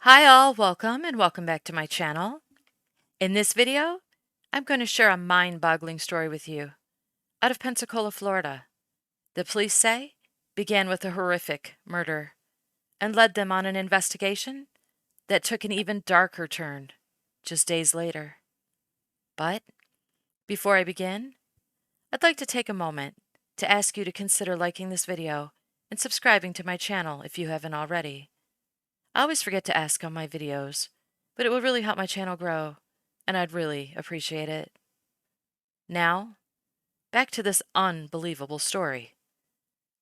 Hi all, welcome and welcome back to my channel. In this video, I'm going to share a mind-boggling story with you out of Pensacola, Florida. The police say began with a horrific murder and led them on an investigation that took an even darker turn just days later. But before I begin, I'd like to take a moment to ask you to consider liking this video and subscribing to my channel if you haven't already. I always forget to ask on my videos, but it will really help my channel grow, and I'd really appreciate it. Now, back to this unbelievable story,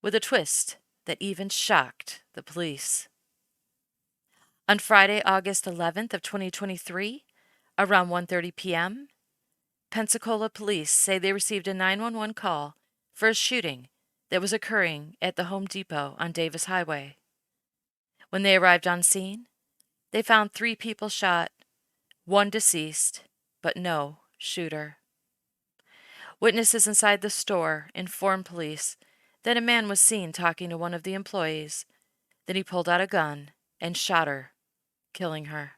with a twist that even shocked the police. On Friday, August 11th of 2023, around 1:30 p.m., Pensacola police say they received a 911 call for a shooting that was occurring at the Home Depot on Davis Highway. When they arrived on scene, they found 3 people shot, 1 deceased, but no shooter. Witnesses inside the store informed police that a man was seen talking to one of the employees. Then he pulled out a gun and shot her, killing her.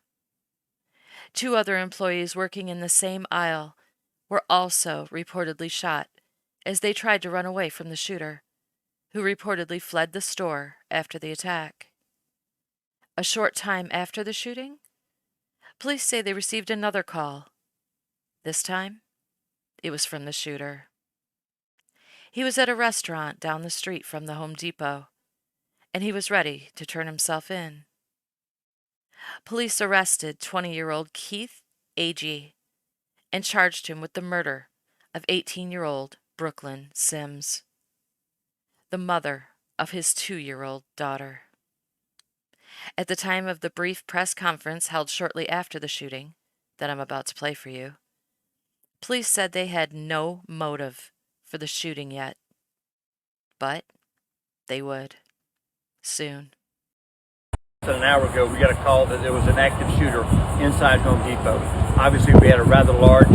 2 other employees working in the same aisle were also reportedly shot as they tried to run away from the shooter, who reportedly fled the store after the attack. A short time after the shooting, police say they received another call. This time, it was from the shooter. He was at a restaurant down the street from the Home Depot, and he was ready to turn himself in. Police arrested 20-year-old Keith Agee and charged him with the murder of 18-year-old Brooklyn Sims, the mother of his 2-year-old daughter. At the time of the brief press conference held shortly after the shooting that I'm about to play for you, police said they had no motive for the shooting yet, but they would soon. An hour ago, we got a call that there was an active shooter inside Home Depot. Obviously, we had a rather large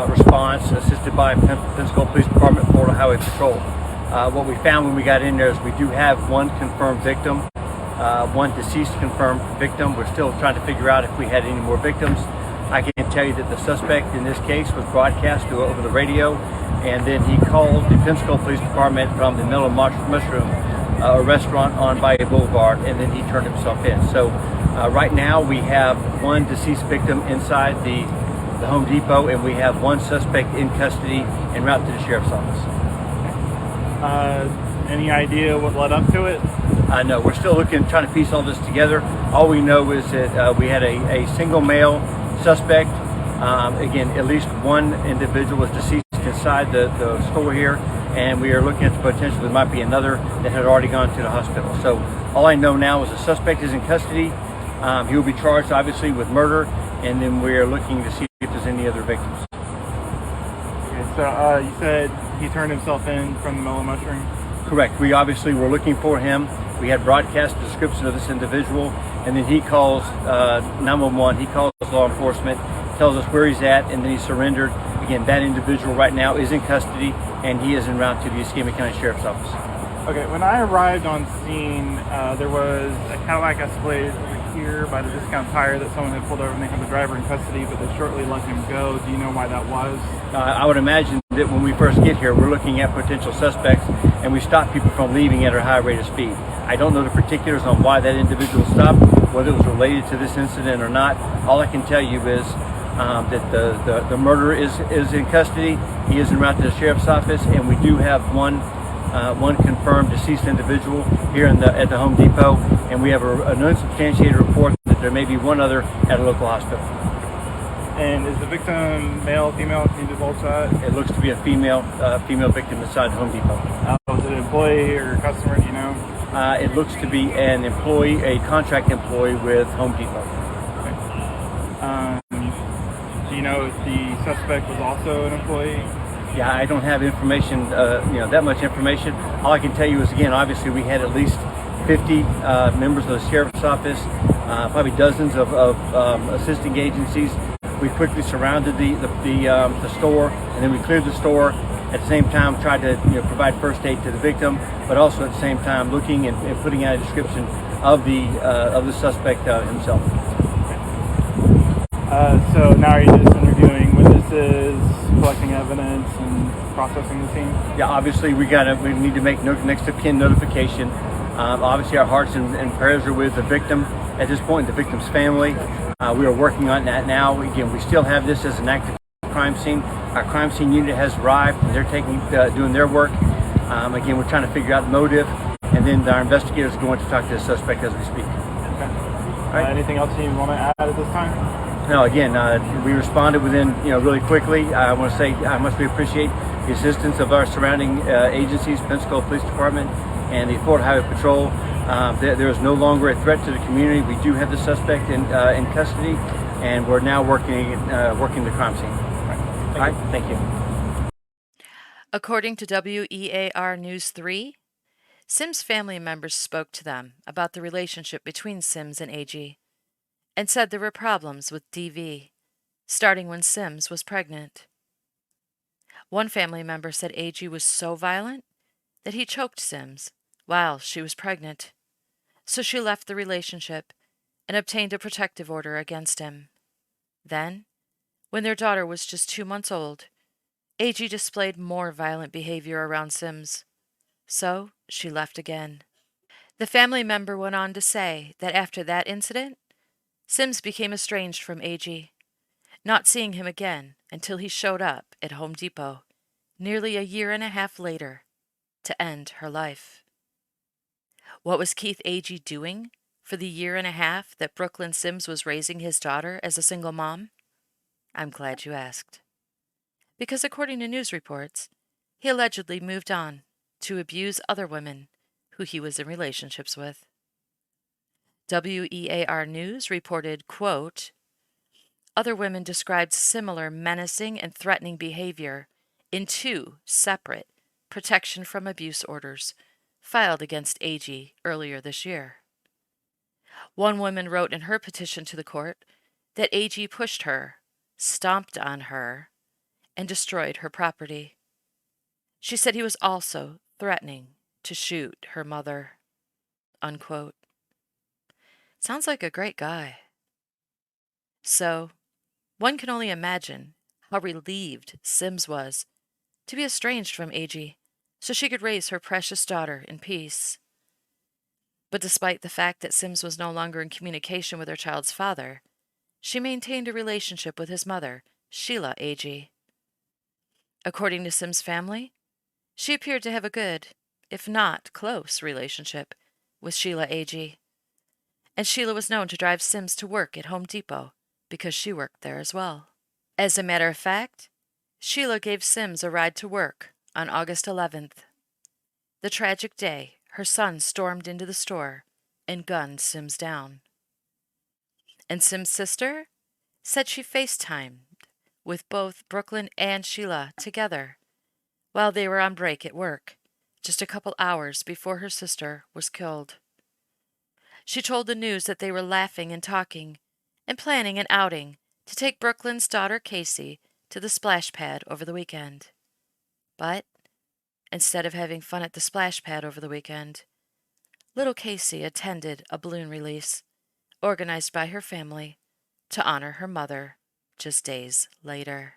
response assisted by Pensacola Police Department, Florida Highway Patrol. What we found when we got in there is we do have 1 confirmed victim, 1 deceased confirmed victim. We're still trying to figure out if we had any more victims. I can tell you that the suspect in this case was broadcast over the radio, and then he called the Pensacola Police Department from the Mellow Mushroom, a restaurant on Bayou Boulevard, and then he turned himself in. So right now we have 1 deceased victim inside the Home Depot, and we have 1 suspect in custody en route to the sheriff's office. Any idea what led up to it? No, we're still trying to piece all this together. All we know is that we had a single male suspect. Again, at least 1 individual was deceased inside the store here, and we are looking at the potential there might be another that had already gone to the hospital. So all I know now is the suspect is in custody. He will be charged obviously with murder, and then we are looking to see if there's any other victims. Okay, so you said he turned himself in from the Mellow Mushroom? Correct. We obviously were looking for him. We had broadcast a description of this individual, and then he calls 911, he calls law enforcement, tells us where he's at, and then he surrendered. Again, that individual right now is in custody, and he is en route to the Escambia County Sheriff's Office. Okay, when I arrived on scene, there was a Cadillac Escalade over here by the Discount Tire that someone had pulled over, and they had the driver in custody, but they shortly let him go. Do you know why that was? I would imagine that when we first get here, we're looking at potential suspects, and we stop people from leaving at a high rate of speed. I don't know the particulars on why that individual stopped, whether it was related to this incident or not. All I can tell you is that the murderer is in custody. He is en route to the sheriff's office, and we do have one confirmed deceased individual here at the Home Depot, and we have an unsubstantiated report that there may be 1 other at a local hospital. And is the victim male, female? Can you divulge that? It looks to be a female victim inside Home Depot. Was it an employee or customer? Do you know? It looks to be an employee, a contract employee with Home Depot. Okay. Do you know if the suspect was also an employee? Yeah, I don't have information, that much information. All I can tell you is, again, obviously we had at least 50 members of the sheriff's office, probably dozens of assisting agencies. We quickly surrounded the store, and then we cleared the store. At the same time, tried to provide first aid to the victim, but also at the same time looking and putting out a description of the suspect himself. So now are you just interviewing witnesses, collecting evidence, and processing the scene? Yeah, obviously we need to make next of kin notification. Obviously our hearts and prayers are with the victim at this point, the victim's family. We are working on that now. Again, we still have this as an active crime scene. Our crime scene unit has arrived and they're doing their work. Again, we're trying to figure out the motive, and then our investigators are going to talk to the suspect as we speak. Okay. Right. Anything else you want to add at this time? No, again, we responded within, really quickly. I want to say I must appreciate the assistance of our surrounding agencies, Pensacola Police Department and the Florida Highway Patrol. There is no longer a threat to the community. We do have the suspect in custody, and we're now working the crime scene. All right, thank you. According to WEAR News 3, Sims family members spoke to them about the relationship between Sims and AG and said there were problems with DV, starting when Sims was pregnant. One family member said AG was so violent that he choked Sims while she was pregnant, so she left the relationship and obtained a protective order against him. Then, when their daughter was just 2 months old, AG displayed more violent behavior around Sims, so she left again. The family member went on to say that after that incident, Sims became estranged from AG, not seeing him again until he showed up at Home Depot nearly a year and a half later to end her life. What was Keith AG doing for the year and a half that Brooklyn Sims was raising his daughter as a single mom? I'm glad you asked. Because according to news reports, he allegedly moved on to abuse other women who he was in relationships with. WEAR News reported, quote, other women described similar menacing and threatening behavior in 2 separate protection from abuse orders filed against AG earlier this year. One woman wrote in her petition to the court that AG pushed her, stomped on her, and destroyed her property. She said he was also threatening to shoot her mother. Unquote. Sounds like a great guy. So, one can only imagine how relieved Sims was to be estranged from AG so she could raise her precious daughter in peace. But despite the fact that Sims was no longer in communication with her child's father, she maintained a relationship with his mother, Sheila AG. According to Sims' family, she appeared to have a good, if not close, relationship with Sheila AG. And Sheila was known to drive Sims to work at Home Depot because she worked there as well. As a matter of fact, Sheila gave Sims a ride to work on August 11th, the tragic day her son stormed into the store and gunned Sims down. And Sims' sister said she FaceTimed with both Brooklyn and Sheila together while they were on break at work, just a couple hours before her sister was killed. She told the news that they were laughing and talking and planning an outing to take Brooklyn's daughter Casey to the splash pad over the weekend. But instead of having fun at the splash pad over the weekend, little Casey attended a balloon release organized by her family to honor her mother just days later.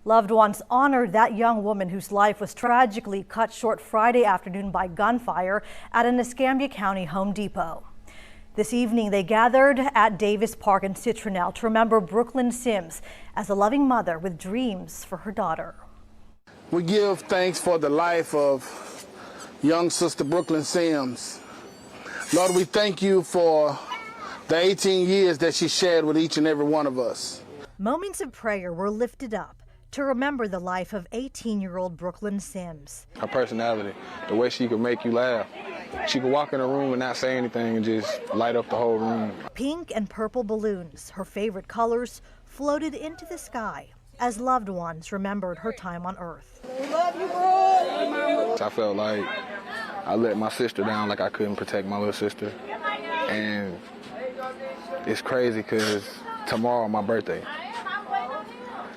Loved ones honored that young woman whose life was tragically cut short Friday afternoon by gunfire at an Escambia County Home Depot. This evening, they gathered at Davis Park in Citronelle to remember Brooklyn Sims as a loving mother with dreams for her daughter. We give thanks for the life of young sister Brooklyn Sims. Lord, we thank you for the 18 years that she shared with each and every one of us. Moments of prayer were lifted up to remember the life of 18-year-old Brooklyn Sims. Her personality, the way she could make you laugh. She could walk in a room and not say anything and just light up the whole room. Pink and purple balloons, her favorite colors, floated into the sky as loved ones remembered her time on Earth. We love you, bro. I felt like I let my sister down, like I couldn't protect my little sister. And it's crazy because tomorrow my birthday.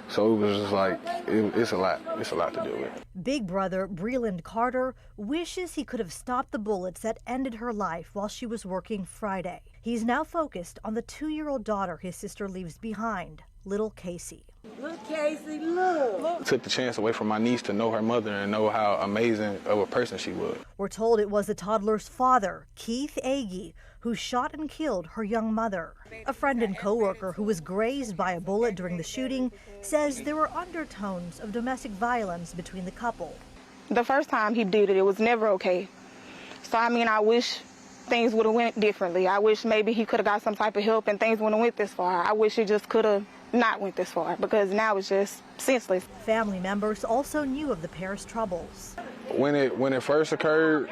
So it was just like, it's a lot. It's a lot to deal with. Big brother Breland Carter wishes he could have stopped the bullets that ended her life while she was working Friday. He's now focused on the 2-year-old daughter his sister leaves behind, little Casey. Look, Casey, look. Took the chance away from my niece to know her mother and know how amazing of a person she was. We're told it was the toddler's father, Keith Agee, who shot and killed her young mother. A friend and coworker who was grazed by a bullet during the shooting says there were undertones of domestic violence between the couple. The first time he did it, it was never okay. So, I mean, I wish things would have went differently. I wish maybe he could have got some type of help and things wouldn't have went this far. I wish it just could have not went this far, because now it's just senseless. Family members also knew of the pair's troubles. When it first occurred,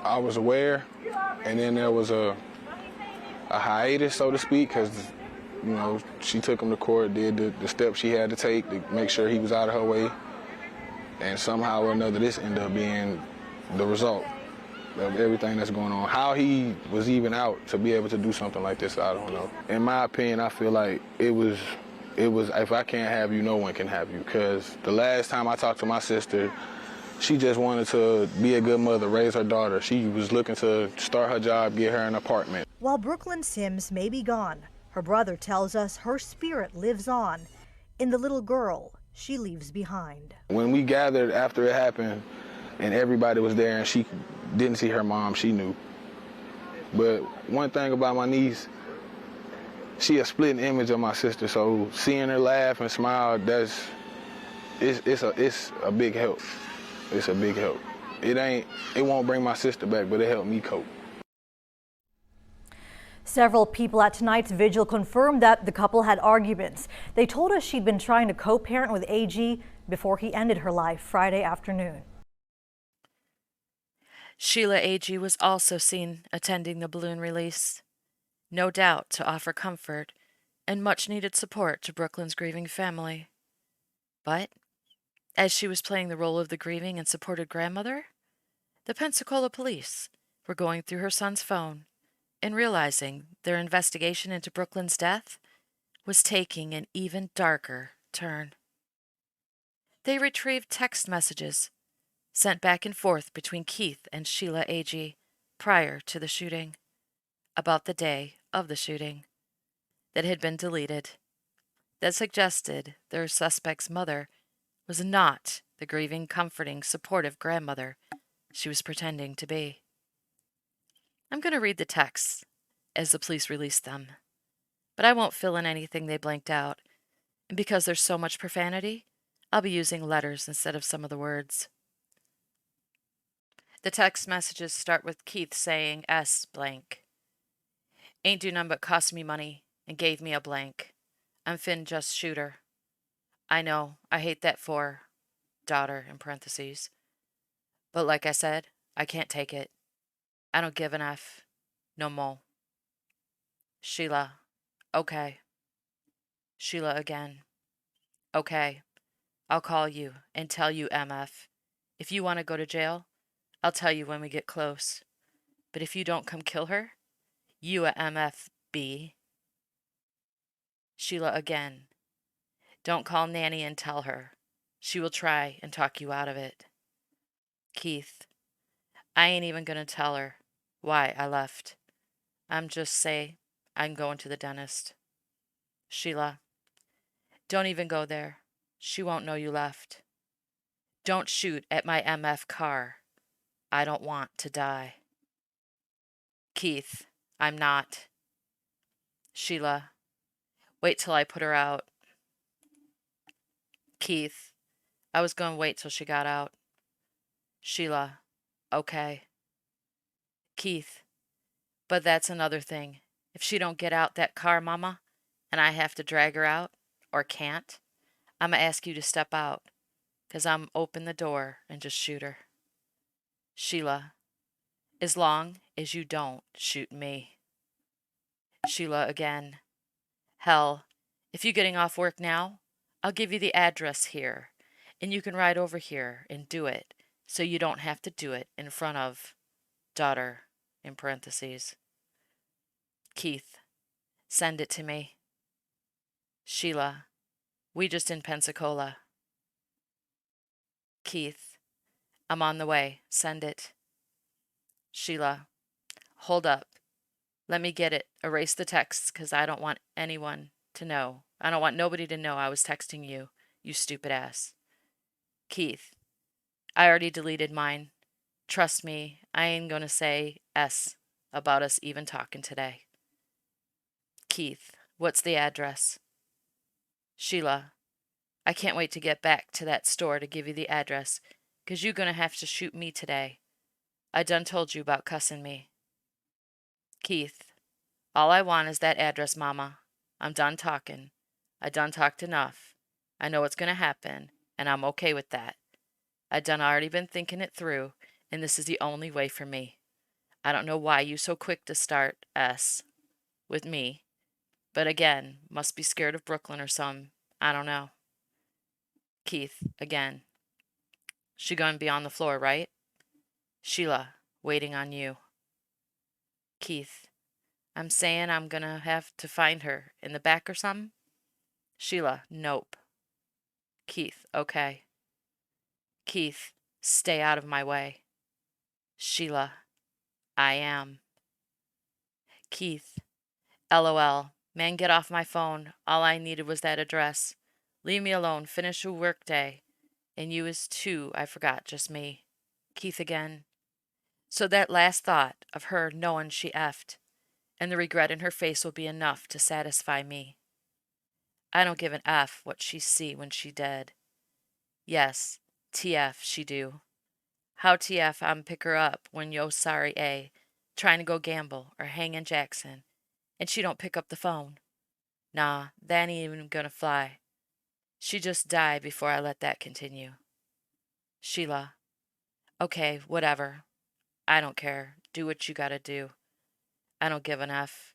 I was aware, and then there was a hiatus, so to speak, because she took him to court, did the steps she had to take to make sure he was out of her way, and somehow or another this ended up being the result of everything that's going on. How he was even out to be able to do something like this, I don't know. In my opinion, I feel like it was if I can't have you, no one can have you, because the last time I talked to my sister, she just wanted to be a good mother, raise her daughter. She was looking to start her job, get her an apartment. While Brooklyn Sims may be gone, her brother tells us her spirit lives on in the little girl she leaves behind. When we gathered after it happened and everybody was there and she didn't see her mom, she knew. But one thing about my niece, she a split image of my sister, so seeing her laugh and smile, it's a big help. It's a big help. It won't bring my sister back, but it helped me cope. Several people at tonight's vigil confirmed that the couple had arguments. They told us she'd been trying to co-parent with Agee before he ended her life Friday afternoon. Sheila Agee was also seen attending the balloon release, no doubt to offer comfort and much-needed support to Brooklyn's grieving family. But as she was playing the role of the grieving and supported grandmother, the Pensacola police were going through her son's phone and realizing their investigation into Brooklyn's death was taking an even darker turn. They retrieved text messages sent back and forth between Keith and Sheila Agee prior to the shooting, about the day of the shooting, that had been deleted, that suggested their suspect's mother was not the grieving, comforting, supportive grandmother she was pretending to be. I'm going to read the texts as the police released them, but I won't fill in anything they blanked out, and because there's so much profanity, I'll be using letters instead of some of the words. The text messages start with Keith saying S blank. Ain't do none but cost me money and gave me a blank. I'm fin just shooter. I know, I hate that for daughter in parentheses. But like I said, I can't take it. I don't give an F. No mo. Sheila. Okay. Sheila again. Okay. I'll call you and tell you MF. If you want to go to jail, I'll tell you when we get close. But if you don't come kill her, you a MFB. Sheila again. Don't call Nanny and tell her. She will try and talk you out of it. Keith. I ain't even gonna tell her why I left. I'm just say I'm going to the dentist. Sheila. Don't even go there. She won't know you left. Don't shoot at my MF car. I don't want to die. Keith. I'm not. Sheila. Wait till I put her out. Keith. I was going to wait till she got out. Sheila. Okay. Keith. But that's another thing. If she don't get out that car, Mama, and I have to drag her out, or can't, I'ma ask you to step out, 'cause I'm open the door and just shoot her. Sheila. As long as you don't shoot me. Sheila again. Hell, if you're getting off work now, I'll give you the address here, and you can ride over here and do it, so you don't have to do it in front of daughter, in parentheses. Keith. Send it to me. Sheila. We just in Pensacola. Keith, I'm on the way. Send it. Sheila, hold up. Let me get it. Erase the texts because I don't want anyone to know. I don't want nobody to know I was texting you, you stupid ass. Keith, I already deleted mine. Trust me, I ain't gonna say S about us even talking today. Keith, what's the address? Sheila, I can't wait to get back to that store to give you the address, 'cause you gonna have to shoot me today. I done told you about cussing me. Keith, all I want is that address, Mama. I'm done talking. I done talked enough. I know what's gonna happen, and I'm okay with that. I done already been thinking it through, and this is the only way for me. I don't know why you so quick to start S with me, but again, must be scared of Brooklyn or some. I don't know. Keith, again. She gonna be on the floor, right? Sheila, waiting on you. Keith, I'm saying I'm gonna have to find her in the back or something? Sheila, nope. Keith, okay. Keith, stay out of my way. Sheila, I am. Keith, LOL. Man, get off my phone. All I needed was that address. Leave me alone. Finish your work day. And you is too, I forgot, just me. Keith again. So that last thought of her knowing she effed, and the regret in her face will be enough to satisfy me. I don't give an F what she see when she dead. Yes, TF she do. How TF I'm pick her up when yo sorry A, trying to go gamble or hang in Jackson, and she don't pick up the phone. Nah, that ain't even gonna fly. She just died before I let that continue. Sheila. Okay, whatever. I don't care. Do what you gotta do. I don't give an F.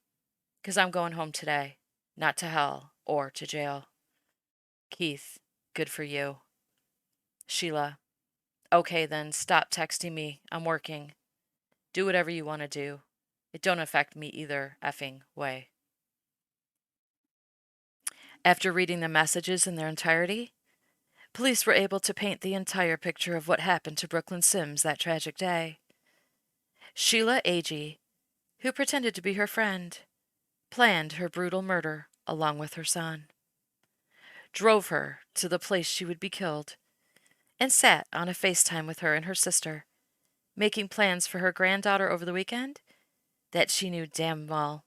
'Cause I'm going home today. Not to hell or to jail. Keith, good for you. Sheila. Okay then, stop texting me. I'm working. Do whatever you want to do. It don't affect me either effing way. After reading the messages in their entirety, police were able to paint the entire picture of what happened to Brooklyn Sims that tragic day. Sheila Agee, who pretended to be her friend, planned her brutal murder along with her son, drove her to the place she would be killed, and sat on a FaceTime with her and her sister, making plans for her granddaughter over the weekend that she knew damn well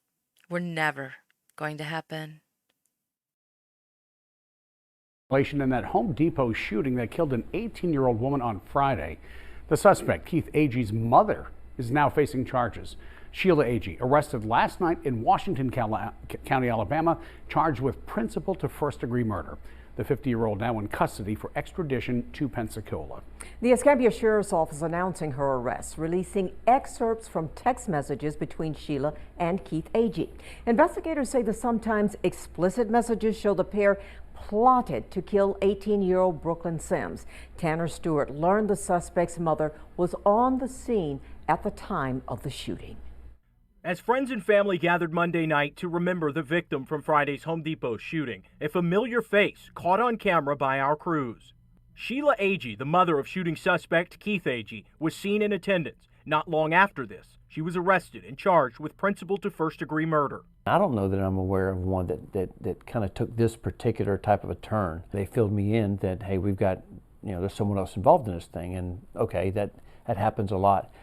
were never going to happen. In that Home Depot shooting that killed an 18-year-old woman on Friday. The suspect, Keith Agee's mother, is now facing charges. Sheila Agee, arrested last night in Washington County, Alabama, charged with principal to first-degree murder. The 50-year-old now in custody for extradition to Pensacola. The Escambia Sheriff's Office announcing her arrest, releasing excerpts from text messages between Sheila and Keith Agee. Investigators say the sometimes explicit messages show the pair plotted to kill 18-year-old Brooklyn Sims. Tanner Stewart learned the suspect's mother was on the scene at the time of the shooting. As friends and family gathered Monday night to remember the victim from Friday's Home Depot shooting, a familiar face caught on camera by our crews. Sheila Agee, the mother of shooting suspect Keith Agee, was seen in attendance. Not long after this, she was arrested and charged with principal to first-degree murder. I don't know that I'm aware of one that kind of took this particular type of a turn. They filled me in that, hey, we've got, there's someone else involved in this thing, and okay, that happens a lot.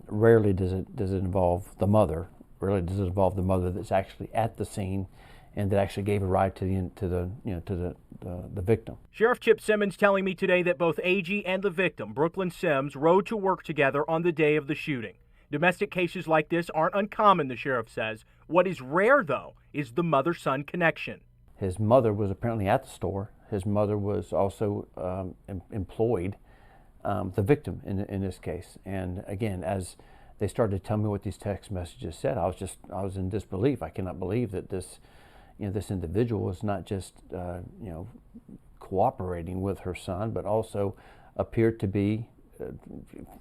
Rarely does it involve the mother. Rarely does it involve the mother that's actually at the scene and that actually gave a ride to the victim. Sheriff Chip Simmons telling me today that both Agee and the victim, Brooklyn Sims, rode to work together on the day of the shooting. Domestic cases like this aren't uncommon, the sheriff says. What is rare, though, is the mother-son connection. His mother was apparently at the store. His mother was also employed, the victim in this case. And again, as they started to tell me what these text messages said, I was in disbelief. I cannot believe that this individual was not just cooperating with her son, but also appeared to be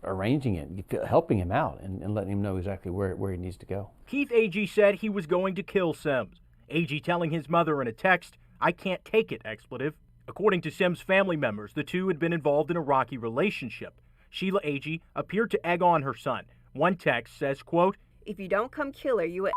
arranging it, helping him out, and letting him know exactly where he needs to go. Keith Agee said he was going to kill Sims. Agee telling his mother in a text, "I can't take it," expletive. According to Sims family members, the two had been involved in a rocky relationship. Sheila Agee appeared to egg on her son. One text says, quote, "If you don't come kill her, you a."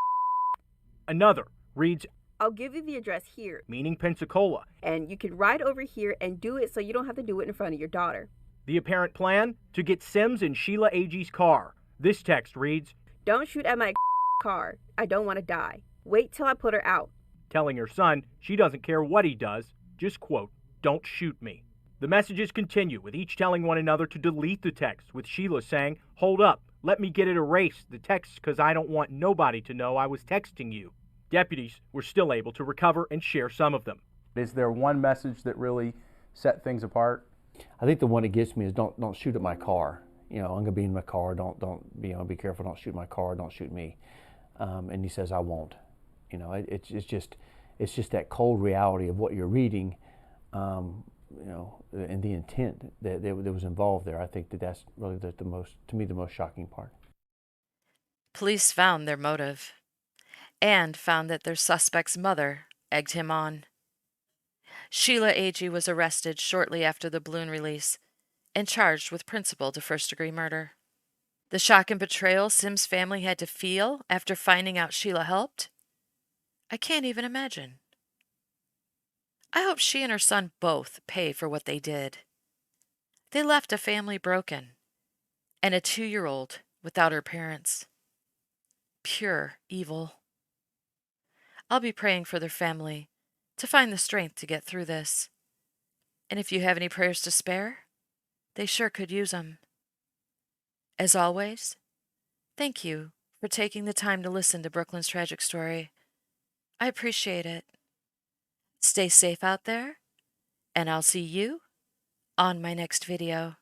Another reads, "I'll give you the address here, meaning Pensacola, and you can ride over here and do it so you don't have to do it in front of your daughter." The apparent plan? To get Sims in Sheila Agee's car. This text reads, "Don't shoot at my car. I don't want to die. Wait till I put her out." Telling her son she doesn't care what he does, just quote, "Don't shoot me." The messages continue, with each telling one another to delete the text, with Sheila saying, "Hold up, let me get it erased, the text, because I don't want nobody to know I was texting you." Deputies were still able to recover and share some of them. Is there one message that really set things apart? I think the one that gets me is don't shoot at my car. You know, I'm gonna be in my car. Don't be careful. Don't shoot my car. Don't shoot me. And he says I won't. You know, it's just that cold reality of what you're reading. You know, and the intent that was involved there. I think that's really the most shocking part. Police found their motive and found that their suspect's mother egged him on. Sheila Agee was arrested shortly after the balloon release and charged with principal to first-degree murder. The shock and betrayal Sims' family had to feel after finding out Sheila helped, I can't even imagine. I hope she and her son both pay for what they did. They left a family broken and a 2-year-old without her parents. Pure evil. I'll be praying for their family to find the strength to get through this. And if you have any prayers to spare, they sure could use them. As always, thank you for taking the time to listen to Brooklyn's tragic story. I appreciate it. Stay safe out there, and I'll see you on my next video.